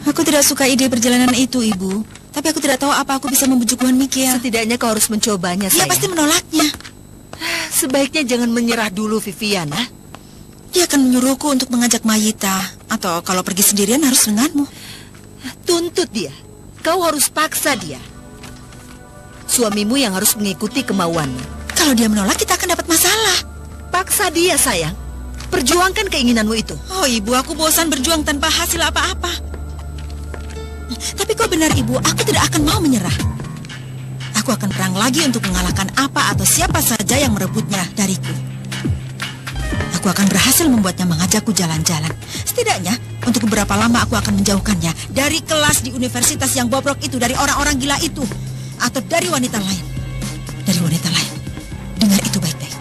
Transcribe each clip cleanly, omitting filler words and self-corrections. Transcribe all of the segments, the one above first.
Aku tidak suka ide perjalanan itu, Ibu. Tapi aku tidak tahu apa aku bisa membujuk Tuan Michael. Setidaknya kau harus mencobanya, Dia sayang. pasti menolaknya. Sebaiknya jangan menyerah dulu, Viviana. Dia akan menyuruhku untuk mengajak Mayita. Atau kalau pergi sendirian harus denganmu. Tuntut dia. Kau harus paksa dia. Suamimu yang harus mengikuti kemauanmu. Kalau dia menolak, kita akan dapat masalah. Paksa dia, sayang. Perjuangkan keinginanmu itu. Oh, Ibu, aku bosan berjuang tanpa hasil apa-apa. Tapi kau benar, Ibu, aku tidak akan mau menyerah. Aku akan perang lagi untuk mengalahkan apa atau siapa saja yang merebutnya dariku. Aku akan berhasil membuatnya mengajakku jalan-jalan. Setidaknya, untuk beberapa lama aku akan menjauhkannya dari kelas di universitas yang bobrok itu, dari orang-orang gila itu. Atau dari wanita lain. Dari wanita lain. Dengar itu baik-baik.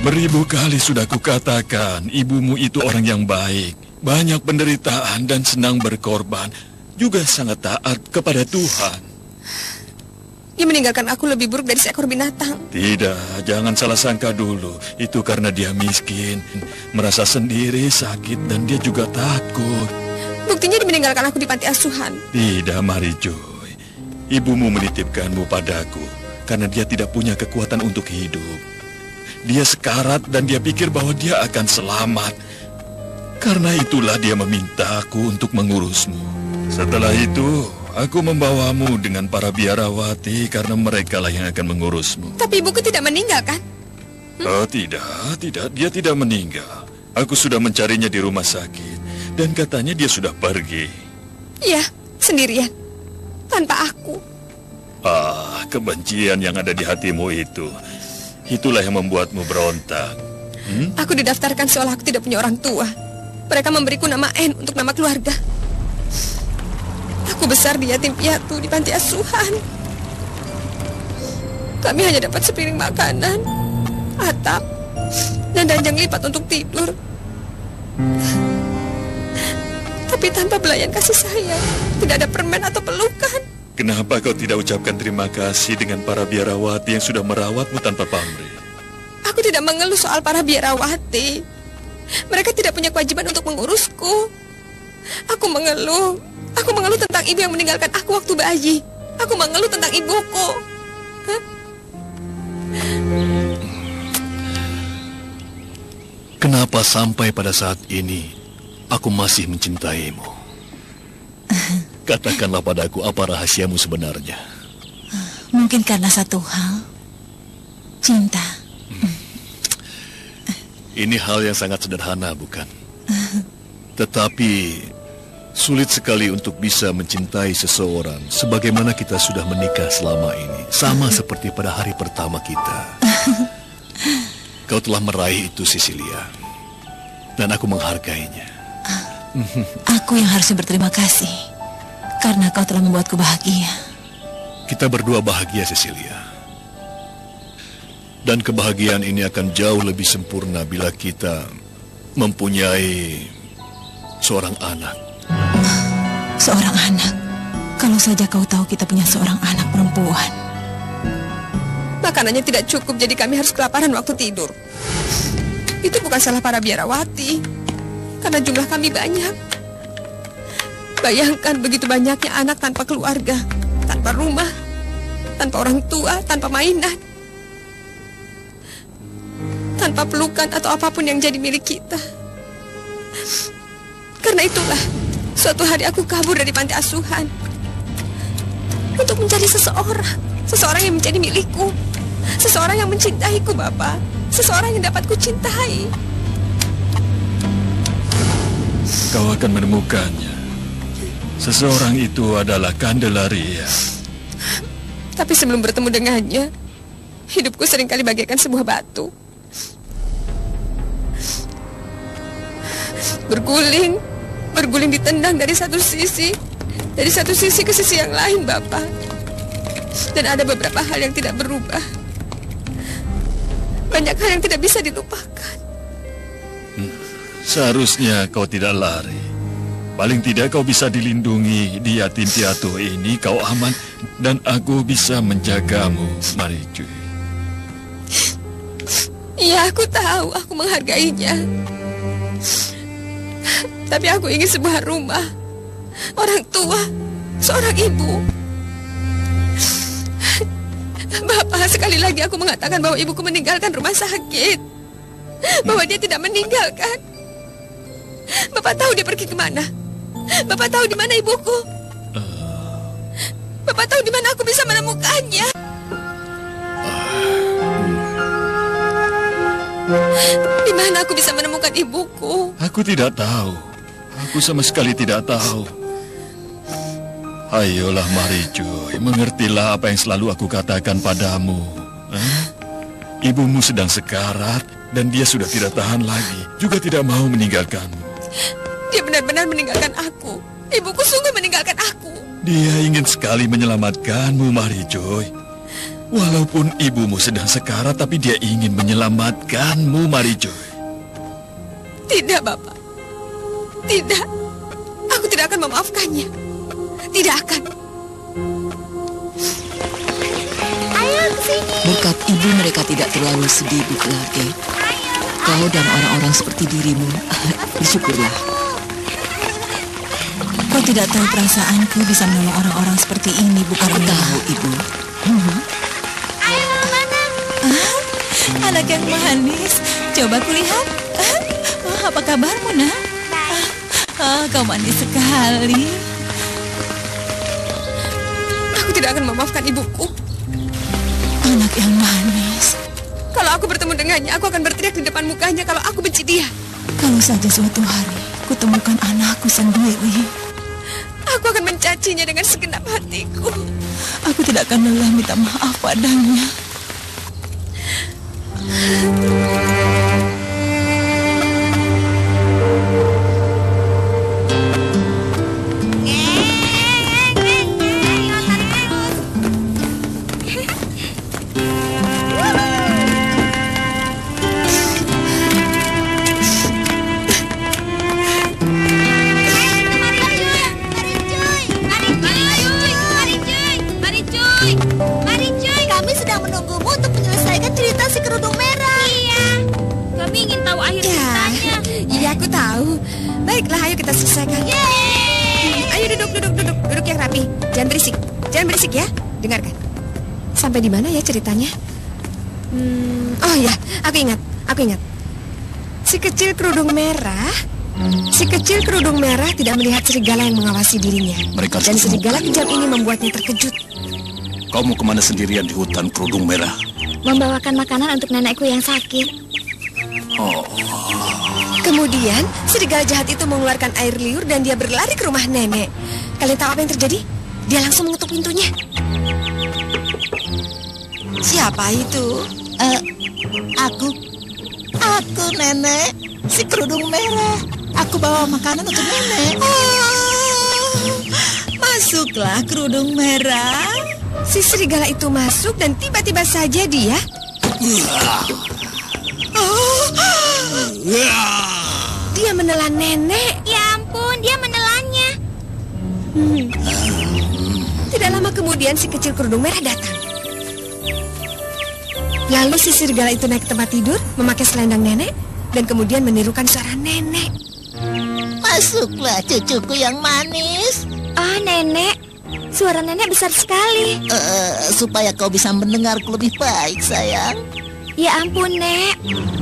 Beribu kali sudah kukatakan, ibumu itu orang yang baik. Banyak penderitaan dan senang berkorban. Juga sangat taat kepada Tuhan. Dia meninggalkan aku lebih buruk dari seekor binatang. Tidak, jangan salah sangka dulu. Itu karena dia miskin, merasa sendiri, sakit, dan dia juga takut. Buktinya dia meninggalkan aku di panti asuhan. Tidak, Marijoy. Ibumu menitipkanmu padaku karena dia tidak punya kekuatan untuk hidup. Dia sekarat dan dia pikir bahwa dia akan selamat. Karena itulah dia memintaku untuk mengurusmu. Setelah itu, aku membawamu dengan para biarawati karena merekalah yang akan mengurusmu. Tapi ibuku tidak meninggal, kan? Oh, tidak. Dia tidak meninggal. Aku sudah mencarinya di rumah sakit. Dan katanya dia sudah pergi. Iya, sendirian. Tanpa aku. Ah, kebencian yang ada di hatimu itu. Itulah yang membuatmu berontak. Aku didaftarkan seolah aku tidak punya orang tua. Mereka memberiku nama N untuk nama keluarga. Aku besar di yatim piatu di panti asuhan. Kami hanya dapat sepiring makanan, atap, dan ranjang lipat untuk tidur. Tapi tanpa belayan kasih sayang, tidak ada permen atau pelukan. Kenapa kau tidak ucapkan terima kasih dengan para biarawati yang sudah merawatmu tanpa pamrih? Aku tidak mengeluh soal para biarawati. Mereka tidak punya kewajiban untuk mengurusku. Aku mengeluh tentang ibu yang meninggalkan aku waktu bayi. Aku mengeluh tentang ibuku. Hah? Kenapa sampai pada saat ini aku masih mencintaimu? Katakanlah padaku apa rahasiamu sebenarnya. Mungkin karena satu hal. Cinta. Ini hal yang sangat sederhana, bukan? Tetapi sulit sekali untuk bisa mencintai seseorang sebagaimana kita sudah menikah selama ini. Sama seperti pada hari pertama kita. Kau telah meraih itu, Cecilia. Dan aku menghargainya. Aku yang harusnya berterima kasih. Karena kau telah membuatku bahagia. Kita berdua bahagia, Cecilia. Dan kebahagiaan ini akan jauh lebih sempurna bila kita mempunyai seorang anak. Seorang anak? Kalau saja kau tahu kita punya seorang anak perempuan. Makanannya tidak cukup, jadi kami harus kelaparan waktu tidur. Itu bukan salah para biarawati, karena jumlah kami banyak. Bayangkan begitu banyaknya anak tanpa keluarga, tanpa rumah, tanpa orang tua, tanpa mainan, tanpa pelukan atau apapun yang jadi milik kita. Karena itulah, suatu hari aku kabur dari panti asuhan untuk mencari seseorang yang menjadi milikku, seseorang yang mencintaiku, Bapak, seseorang yang dapat kucintai. Kau akan menemukannya. Seseorang itu adalah Candelaria. Tapi sebelum bertemu dengannya, hidupku seringkali bagaikan sebuah batu. Berguling ditendang dari satu sisi ke sisi yang lain, Bapak. Dan ada beberapa hal yang tidak berubah. Banyak hal yang tidak bisa dilupakan. Seharusnya kau tidak lari. Paling tidak kau bisa dilindungi di yatim piatu ini, kau aman. Dan aku bisa menjagamu, Marijoy. Iya, aku tahu, aku menghargainya. Tapi aku ingin sebuah rumah. orang tua, seorang ibu. Bapak, sekali lagi aku mengatakan bahwa ibuku meninggalkan rumah sakit. Bahwa dia tidak meninggalkan. Bapak tahu dia pergi kemana? Bapak tahu di mana ibuku? Bapak tahu di mana aku bisa menemukannya? Di mana aku bisa menemukan ibuku? Aku tidak tahu. Aku sama sekali tidak tahu. Ayolah Marijoy, mengertilah apa yang selalu aku katakan padamu. Ibumu sedang sekarat dan dia sudah tidak tahan lagi, juga tidak mau meninggalkanmu. Dia benar-benar meninggalkan aku. Ibuku sungguh meninggalkan aku. Dia ingin sekali menyelamatkanmu, Marijoy. Walaupun ibumu sedang sekarat, tapi dia ingin menyelamatkanmu, Marijoy. Tidak, Bapak. Tidak. Aku tidak akan memaafkannya. Tidak akan. Ayo ke sini. Berkat ibu mereka tidak terlalu sedih, Bu Clarke. Kau dan orang-orang seperti dirimu, bersyukurlah. Kau tidak tahu perasaanku bisa menolong orang-orang seperti ini, bukan? Aku tahu, Ibu. Ayo Mama. Anak yang manis. Coba kulihat. Apa kabarmu, Nak? Kau manis sekali. Aku tidak akan memaafkan ibuku. Anak yang manis. Kalau aku bertemu dengannya, aku akan berteriak di depan mukanya kalau aku benci dia. Kalau saja suatu hari kutemukan anakku sendiri, aku akan mencacinya dengan segenap hatiku. Aku tidak akan lelah minta maaf padanya. Baiklah, ayo kita selesaikan. Ayo duduk yang rapi. Jangan berisik ya. Dengarkan. Sampai di mana ya ceritanya? Oh ya, aku ingat. Si kecil kerudung merah tidak melihat serigala yang mengawasi dirinya. Dan serigala kejam ini membuatnya terkejut. Kau mau kemana sendirian di hutan kerudung merah? Membawakan makanan untuk nenekku yang sakit. Kemudian, serigala jahat itu mengeluarkan air liur dan dia berlari ke rumah nenek. Kalian tahu apa yang terjadi? Dia langsung mengetuk pintunya. Siapa itu? Aku, Nenek. Si kerudung merah. Aku bawa makanan untuk Nenek. Masuklah, kerudung merah. Si serigala itu masuk dan tiba-tiba saja dia... Dia menelan nenek. Ya ampun, dia menelannya. Tidak lama kemudian si kecil kerudung merah datang. Lalu si serigala itu naik ke tempat tidur, memakai selendang nenek, dan kemudian menirukan suara nenek. Masuklah, cucuku yang manis. Oh, nenek. Suara nenek besar sekali. Supaya kau bisa mendengarku lebih baik, sayang. Ya ampun, Nek.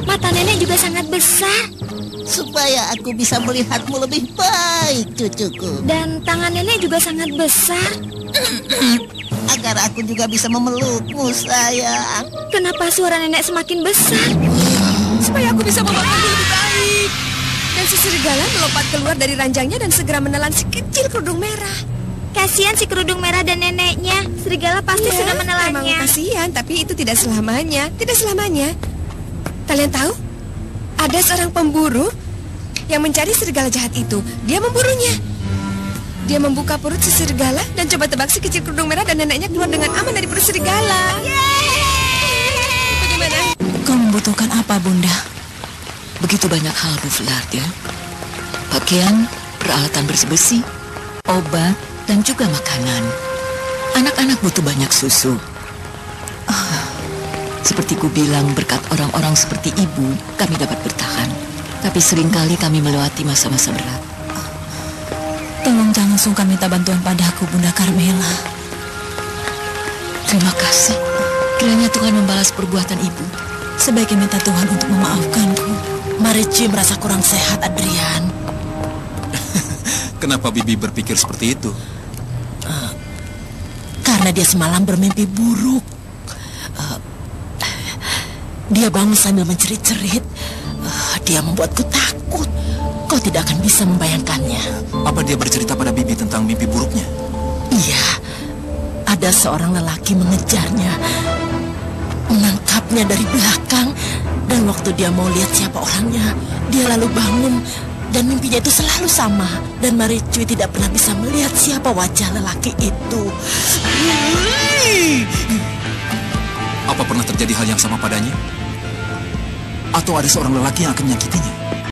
Mata nenek juga sangat besar. Supaya aku bisa melihatmu lebih baik, cucuku. Dan tangan nenek juga sangat besar. Agar aku juga bisa memelukmu, sayang. Kenapa suara nenek semakin besar? Supaya aku bisa memelukmu lebih baik. Dan si serigala melompat keluar dari ranjangnya dan segera menelan si kecil kerudung merah. Kasihan si kerudung merah dan neneknya. Serigala pasti sudah menelannya. Memang kasihan, tapi itu tidak selamanya. Tidak selamanya. Kalian tahu? Ada seorang pemburu yang mencari serigala jahat itu. Dia memburunya. Dia membuka perut si serigala dan coba tebak si kecil kerudung merah dan neneknya keluar dengan aman dari perut serigala. Bagaimana? Kau membutuhkan apa, Bunda? Begitu banyak hal, Bu Flarke. Pakaian, peralatan bersih-bersih, obat, dan juga makanan. Anak-anak butuh banyak susu. Seperti ku bilang, berkat orang-orang seperti ibu, kami dapat bertahan. Tapi seringkali kami melewati masa-masa berat. Tolong jangan sungkan minta bantuan padaku, Bunda Carmela. Terima kasih. Kiranya Tuhan membalas perbuatan ibu. Sebaiknya minta Tuhan untuk memaafkanku. Marici merasa kurang sehat, Adrian. Kenapa Bibi berpikir seperti itu? Karena dia semalam bermimpi buruk. Dia bangun sambil mencerit-cerit. Dia membuatku takut. Kau tidak akan bisa membayangkannya. Apa dia bercerita pada Bibi tentang mimpi buruknya? Iya, ada seorang lelaki mengejarnya, menangkapnya dari belakang, dan waktu dia mau lihat siapa orangnya, dia lalu bangun, dan mimpinya itu selalu sama, dan Marici tidak pernah bisa melihat siapa wajah lelaki itu. Apa pernah terjadi hal yang sama padanya? Atau ada seorang lelaki yang akan menyakitinya?